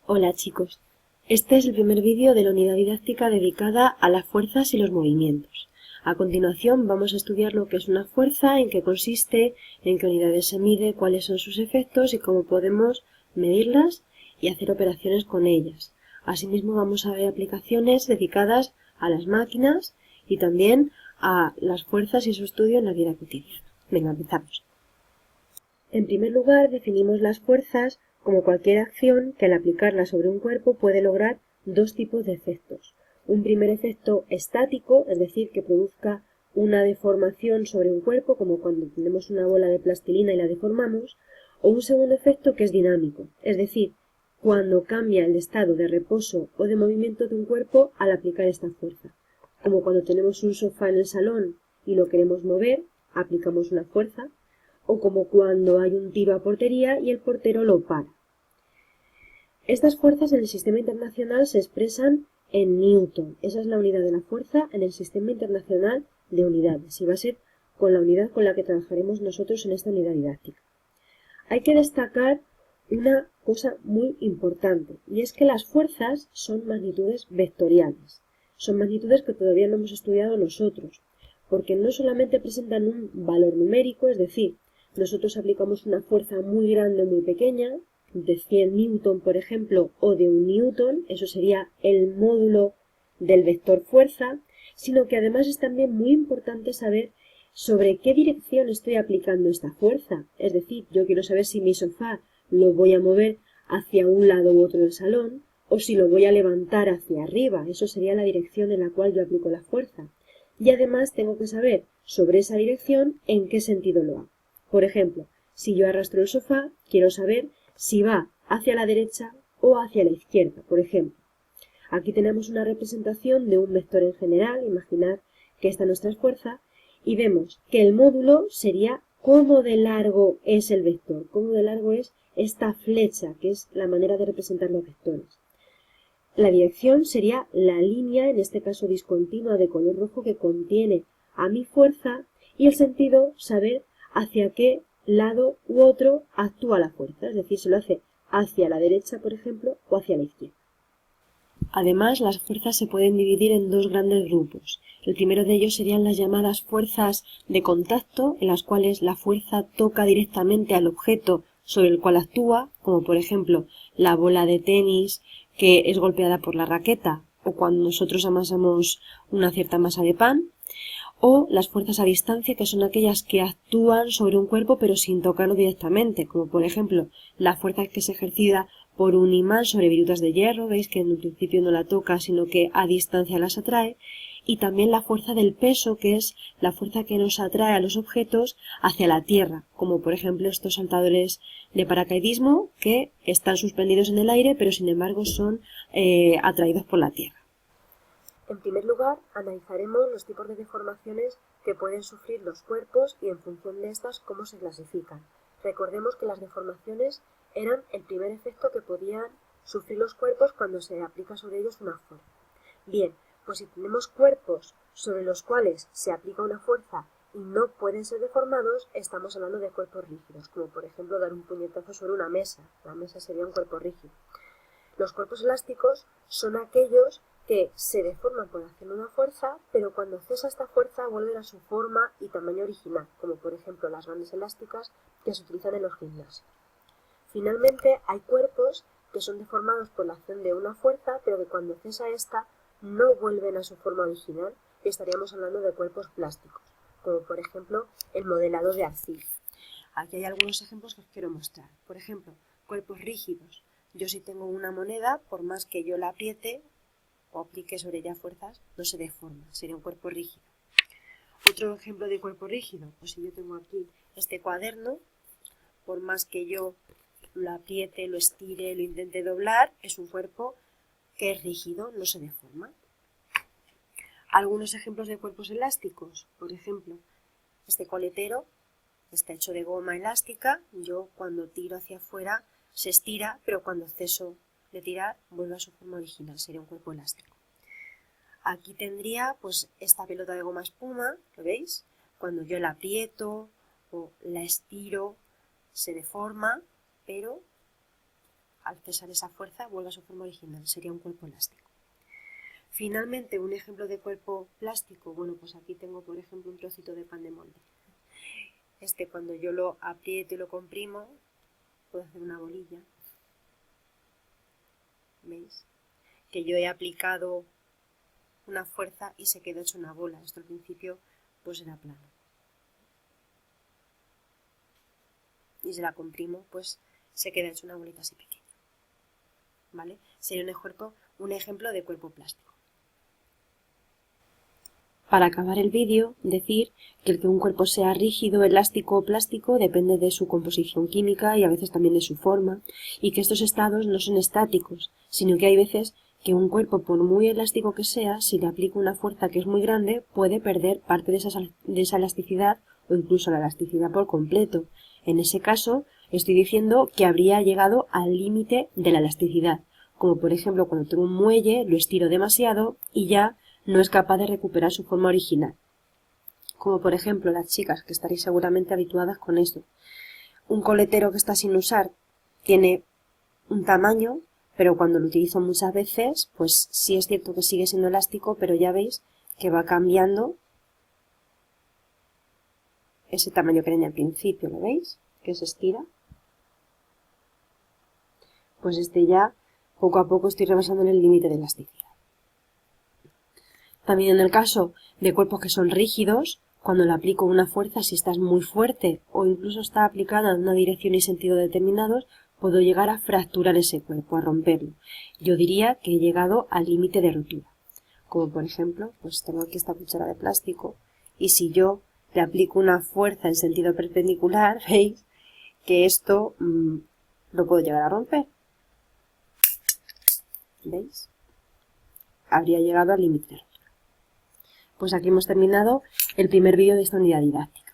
Hola chicos, este es el primer vídeo de la unidad didáctica dedicada a las fuerzas y los movimientos. A continuación vamos a estudiar lo que es una fuerza, en qué consiste, en qué unidades se mide, cuáles son sus efectos y cómo podemos medirlas y hacer operaciones con ellas. Asimismo vamos a ver aplicaciones dedicadas a las máquinas y también a las fuerzas y su estudio en la vida cotidiana. Venga, empezamos. En primer lugar, definimos las fuerzas como cualquier acción que al aplicarla sobre un cuerpo puede lograr dos tipos de efectos. Un primer efecto estático, es decir, que produzca una deformación sobre un cuerpo, como cuando tenemos una bola de plastilina y la deformamos, o un segundo efecto que es dinámico, es decir, cuando cambia el estado de reposo o de movimiento de un cuerpo al aplicar esta fuerza. Como cuando tenemos un sofá en el salón y lo queremos mover, aplicamos una fuerza, o como cuando hay un tiro a portería y el portero lo para. Estas fuerzas en el sistema internacional se expresan en newton. Esa es la unidad de la fuerza en el sistema internacional de unidades y va a ser con la unidad con la que trabajaremos nosotros en esta unidad didáctica. Hay que destacar una cosa muy importante y es que las fuerzas son magnitudes vectoriales. Son magnitudes que todavía no hemos estudiado nosotros, porque no solamente presentan un valor numérico, es decir, nosotros aplicamos una fuerza muy grande o muy pequeña, de 100 newton, por ejemplo, o de 1 newton, eso sería el módulo del vector fuerza, sino que además es también muy importante saber sobre qué dirección estoy aplicando esta fuerza. Es decir, yo quiero saber si mi sofá lo voy a mover hacia un lado u otro del salón, o si lo voy a levantar hacia arriba. Eso sería la dirección en la cual yo aplico la fuerza. Y además tengo que saber sobre esa dirección en qué sentido lo hago. Por ejemplo, si yo arrastro el sofá, quiero saber si va hacia la derecha o hacia la izquierda, por ejemplo. Aquí tenemos una representación de un vector en general, imaginad que esta es nuestra fuerza, y vemos que el módulo sería cómo de largo es el vector, cómo de largo es esta flecha, que es la manera de representar los vectores. La dirección sería la línea, en este caso discontinua de color rojo, que contiene a mi fuerza, y el sentido, saber hacia qué lado u otro actúa la fuerza, es decir, si lo hace hacia la derecha, por ejemplo, o hacia la izquierda. Además, las fuerzas se pueden dividir en dos grandes grupos. El primero de ellos serían las llamadas fuerzas de contacto, en las cuales la fuerza toca directamente al objeto sobre el cual actúa, como por ejemplo la bola de tenis que es golpeada por la raqueta, o cuando nosotros amasamos una cierta masa de pan, o las fuerzas a distancia, que son aquellas que actúan sobre un cuerpo pero sin tocarlo directamente, como por ejemplo la fuerza que se ejercita por un imán sobre virutas de hierro, veis que en un principio no la toca sino que a distancia las atrae, y también la fuerza del peso, que es la fuerza que nos atrae a los objetos hacia la tierra, como por ejemplo estos saltadores de paracaidismo que están suspendidos en el aire pero sin embargo son atraídos por la tierra. En primer lugar, analizaremos los tipos de deformaciones que pueden sufrir los cuerpos y en función de estas cómo se clasifican. Recordemos que las deformaciones eran el primer efecto que podían sufrir los cuerpos cuando se aplica sobre ellos una fuerza. Bien, pues si tenemos cuerpos sobre los cuales se aplica una fuerza y no pueden ser deformados, estamos hablando de cuerpos rígidos, como por ejemplo dar un puñetazo sobre una mesa. La mesa sería un cuerpo rígido. Los cuerpos elásticos son aquellos que se deforman por hacer una fuerza, pero cuando cesa esta fuerza vuelven a su forma y tamaño original, como por ejemplo las bandas elásticas que se utilizan en los gimnasios. Finalmente, hay cuerpos que son deformados por la acción de una fuerza, pero que cuando cesa esta no vuelven a su forma original, y estaríamos hablando de cuerpos plásticos, como por ejemplo el modelado de arcilla. Aquí hay algunos ejemplos que os quiero mostrar. Por ejemplo, cuerpos rígidos. Yo si tengo una moneda, por más que yo la apriete o aplique sobre ella fuerzas, no se deforma, sería un cuerpo rígido. Otro ejemplo de cuerpo rígido, pues si yo tengo aquí este cuaderno, por más que yo lo apriete, lo estire, lo intente doblar, es un cuerpo que es rígido, no se deforma. Algunos ejemplos de cuerpos elásticos, por ejemplo, este coletero está hecho de goma elástica, yo cuando tiro hacia afuera se estira, pero cuando ceso de tirar vuelve a su forma original, sería un cuerpo elástico. Aquí tendría pues esta pelota de goma espuma, ¿lo veis? Cuando yo la aprieto o la estiro se deforma, pero al cesar esa fuerza vuelve a su forma original, sería un cuerpo elástico. Finalmente, un ejemplo de cuerpo plástico, bueno, pues aquí tengo por ejemplo un trocito de pan de molde. Cuando yo lo aprieto y lo comprimo, puedo hacer una bolilla. ¿Veis? Que yo he aplicado una fuerza y se quedó hecho una bola. Esto al principio pues era plano. Y si la comprimo, pues se queda hecho una bolita así pequeña. ¿Vale? Sería un ejemplo de cuerpo plástico. Para acabar el vídeo, decir que el que un cuerpo sea rígido, elástico o plástico depende de su composición química y a veces también de su forma, y que estos estados no son estáticos, sino que hay veces que un cuerpo, por muy elástico que sea, si le aplica una fuerza que es muy grande, puede perder parte de esa elasticidad o incluso la elasticidad por completo. En ese caso, estoy diciendo que habría llegado al límite de la elasticidad, como por ejemplo cuando tengo un muelle, lo estiro demasiado y ya no es capaz de recuperar su forma original. Como por ejemplo las chicas, que estaréis seguramente habituadas con esto. Un coletero que está sin usar tiene un tamaño, pero cuando lo utilizo muchas veces, pues sí es cierto que sigue siendo elástico, pero ya veis que va cambiando ese tamaño que tenía al principio, ¿lo veis? Que se estira. Pues ya poco a poco estoy rebasando en el límite de elasticidad. También en el caso de cuerpos que son rígidos, cuando le aplico una fuerza, si está muy fuerte o incluso está aplicada en una dirección y sentido determinados, puedo llegar a fracturar ese cuerpo, a romperlo. Yo diría que he llegado al límite de rotura. Como por ejemplo, pues tengo aquí esta cuchara de plástico y si yo le aplico una fuerza en sentido perpendicular, veis que esto lo puedo llegar a romper. ¿Veis? Habría llegado al límite de rotura. Pues aquí hemos terminado el primer vídeo de esta unidad didáctica.